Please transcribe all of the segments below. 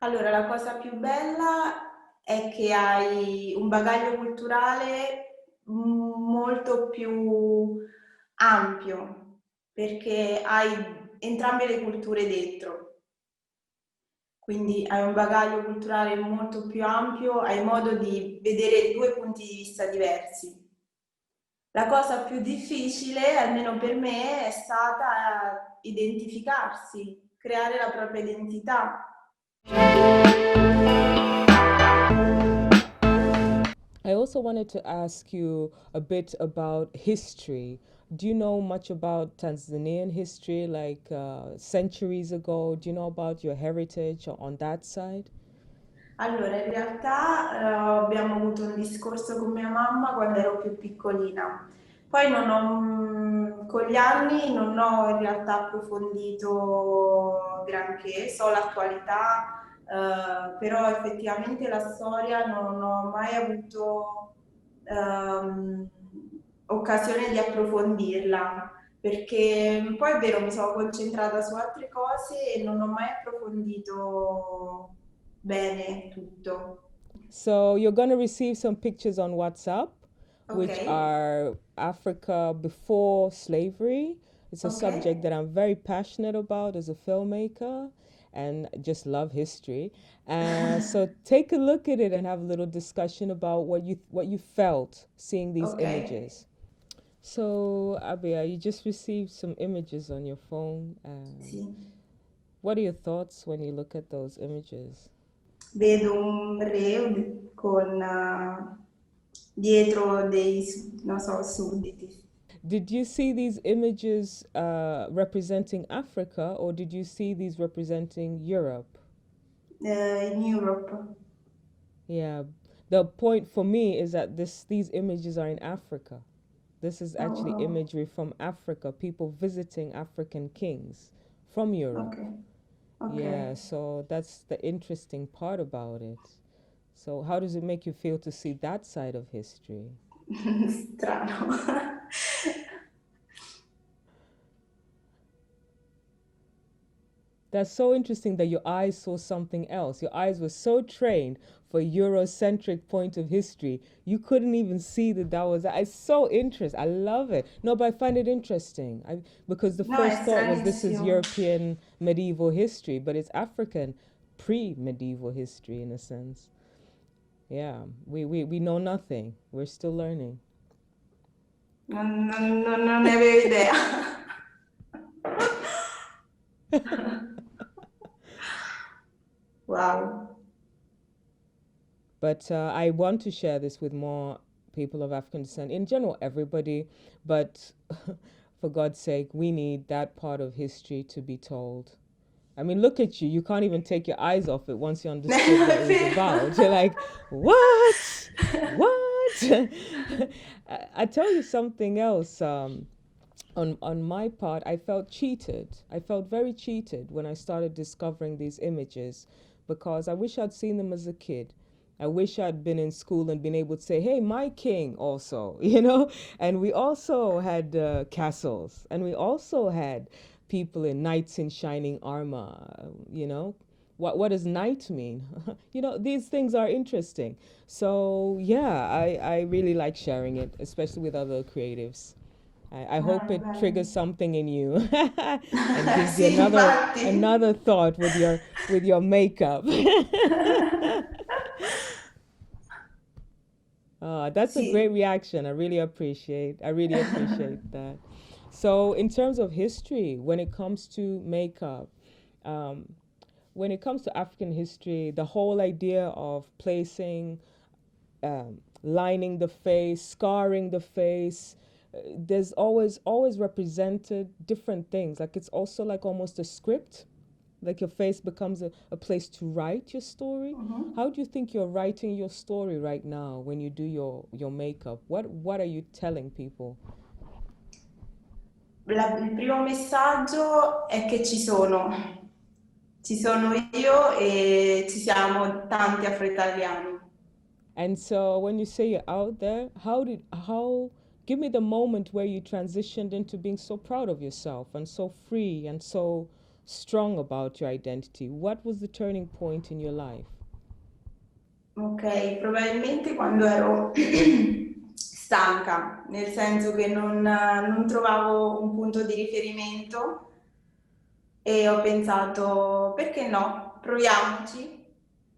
Allora, la cosa più bella è che hai un bagaglio culturale molto più ampio, perché hai entrambe le culture dentro. Quindi hai un bagaglio culturale molto più ampio, hai modo di vedere due punti di vista diversi. La cosa più difficile, almeno per me, è stata identificarsi, creare la propria identità. I also wanted to ask you a bit about history. Do you know much about Tanzanian history, like centuries ago? Do you know about your heritage on that side? Allora, in realtà abbiamo avuto un discorso con mia mamma quando ero più piccolina. Poi con gli anni non ho in realtà approfondito granché, so l'attualità, però effettivamente la storia non ho mai avuto ehm, occasione di approfondirla, perché poi è vero, mi sono concentrata su altre cose e non ho mai approfondito bene tutto. So you're going to receive some pictures on WhatsApp, Ok, which are Africa before slavery. It's a ok. subject that I'm very passionate about as a filmmaker and just love history. So take a look at it and have a little discussion about what you felt seeing these Ok, images. So Abia, you just received some images on your phone. sì. What are your thoughts when you look at those images? Vedo un re con dietro non so, sudditi. Did you see these images representing Africa, or did you see these representing Europe? In Europe. Yeah, the point for me is that these images are in Africa. This is Oh, actually wow. imagery from Africa, people visiting African kings from Ok, Europe. ok. Yeah, so that's the interesting part about it. So, how does it make you feel to see that side of history? Strano. That's so interesting that your eyes saw something else. Your eyes were so trained for Eurocentric point of history. You couldn't even see that that was. It's so interesting. I love it. No, but I find it interesting. Because the No, è first thought was this is stranissimo. European medieval history, but it's African pre-medieval history in a sense. Yeah, we know nothing. We're still learning. Non ne avevo idea. Wow. But I want to share this with more people of African descent, in general, everybody. But for God's sake, we need that part of history to be told. I mean, look at you. You can't even take your eyes off it once you understood what È it was vero. about. You're like, what? What? I tell you something else. On my part, I felt cheated. I felt very cheated when I started discovering these images because I wish I'd seen them as a kid. I wish I'd been in school and been able to say, hey, my king also, And we also had castles, and we also had people in knights in shining armor. What does knight mean? These things are interesting. So, yeah, I really like sharing it, especially with other creatives. I Ah, hope it bello. triggers something in you and gives you Sì, another infatti. another thought with your makeup. That's a great Sì. reaction. I really appreciate that. So, in terms of history, when it comes to makeup, um, when it comes to African history, the whole idea of placing lining the face, scarring the face. There's always represented different things. Like it's also like almost a script. Like your face becomes a place to write your story. Mhm. How do you think you're writing your story right now when you do your makeup? What are you telling people? Il primo messaggio è che ci sono. Ci sono io e ci siamo tanti afro-italiani. And so when you say you're out there, how give me the moment where you transitioned into being so proud of yourself and so free and so strong about your identity? What was the turning point in your life? Ok, probabilmente quando ero stanca, nel senso che non trovavo un punto di riferimento e ho pensato, perché no? Proviamoci.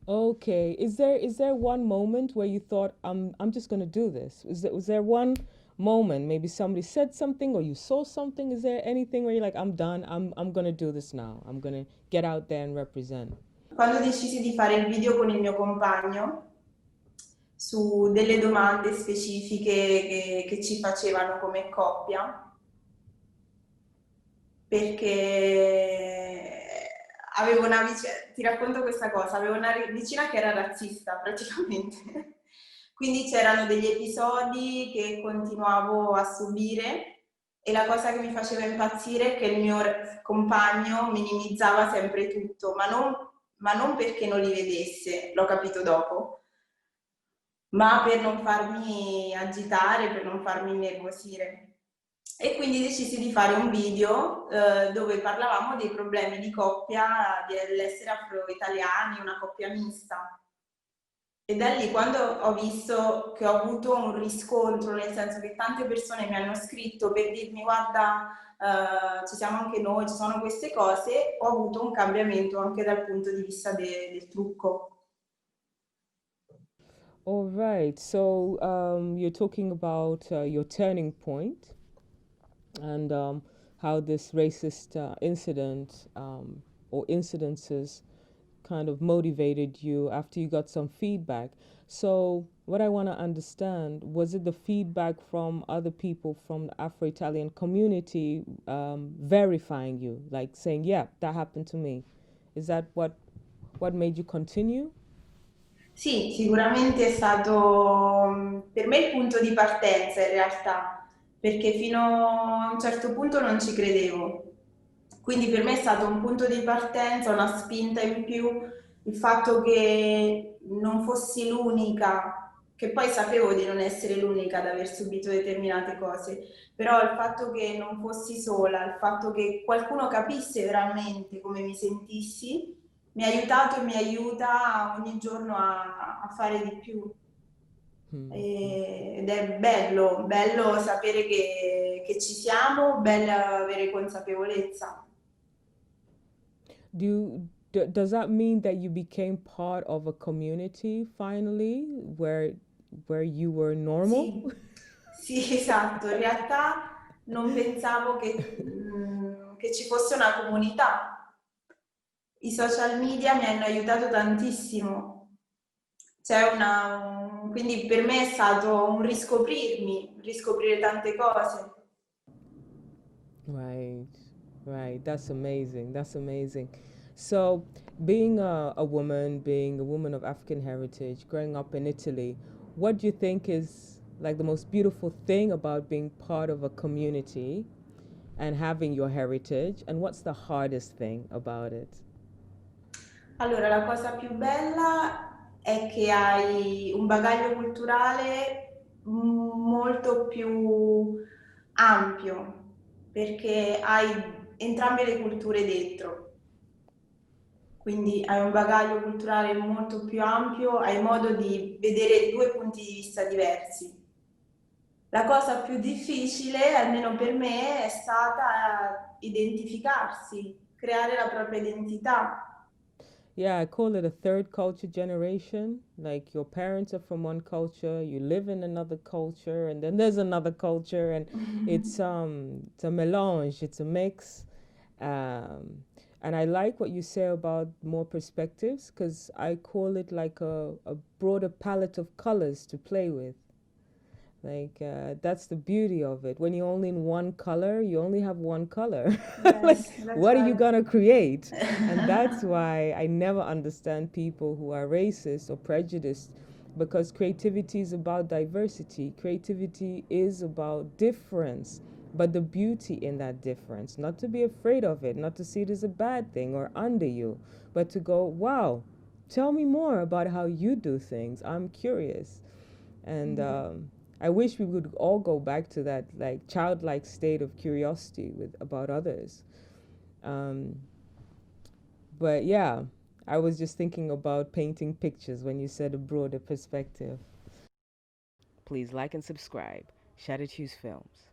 Okay. Is there one moment where you thought I'm just gonna do this? Was there one moment maybe somebody said something or you saw something? Is there anything where you're like I'm done. I'm gonna do this now. I'm gonna get out there and represent. Quando decisi di fare il video con il mio compagno su delle domande specifiche che ci facevano come coppia, perché avevo una vicina, ti racconto questa cosa, avevo una vicina che era razzista praticamente, quindi c'erano degli episodi che continuavo a subire e la cosa che mi faceva impazzire è che il mio compagno minimizzava sempre tutto, ma non perché non li vedesse, l'ho capito dopo, ma per non farmi agitare, per non farmi innervosire. E quindi decisi di fare un video dove parlavamo dei problemi di coppia, dell'essere afro-italiani, una coppia mista. E da lì quando ho visto che ho avuto un riscontro, nel senso che tante persone mi hanno scritto per dirmi guarda, ci siamo anche noi, ci sono queste cose, ho avuto un cambiamento anche dal punto di vista del trucco. All right. So you're talking about your turning point and how this racist incident or incidences kind of motivated you after you got some feedback. So, what I want to understand, was it the feedback from other people from the Afro-Italian community verifying you, like saying, "Yeah, that happened to me"? Is that what made you continue? Sì, sicuramente è stato per me il punto di partenza in realtà, perché fino a un certo punto non ci credevo. Quindi per me è stato un punto di partenza, una spinta in più, il fatto che non fossi l'unica, che poi sapevo di non essere l'unica ad aver subito determinate cose, però il fatto che non fossi sola, il fatto che qualcuno capisse veramente come mi sentissi mi ha aiutato e mi aiuta ogni giorno a fare di più. Hmm. Ed è bello, bello sapere che ci siamo, bello avere consapevolezza. Does that mean that you became part of a community finally, where you were normal? Sì, sì, esatto. In realtà non pensavo che ci fosse una comunità. I social media mi hanno aiutato tantissimo. Quindi per me è stato un riscoprirmi, riscoprire tante cose. Right, right. That's amazing. That's amazing. So, being being a woman of African heritage, growing up in Italy, what do you think is like the most beautiful thing about being part of a community and having your heritage? And what's the hardest thing about it? Allora, la cosa più bella è che hai un bagaglio culturale molto più ampio, perché hai entrambe le culture dentro. Quindi hai un bagaglio culturale molto più ampio, hai modo di vedere due punti di vista diversi. La cosa più difficile, almeno per me, è stata identificarsi, creare la propria identità. Yeah, I call it a third culture generation. Like your parents are from one culture, you live in another culture, and then there's another culture, and it's a melange, it's a mix. Um, and I like what you say about more perspectives because I call it like a broader palette of colors to play with. Like that's the beauty of it. When you're only in one color, you only have one color. Like, Yes, that's what are you right. gonna create? And that's why I never understand people who are racist or prejudiced, because creativity is about diversity. Creativity is about difference, but the beauty in that difference. Not to be afraid of it, not to see it as a bad thing or under you, but to go, wow, tell me more about how you do things. I'm curious. And I wish we would all go back to that like childlike state of curiosity with about others. Um, But yeah, I was just thinking about painting pictures when you said a broader perspective. Please like and subscribe. Shout at Hues Films.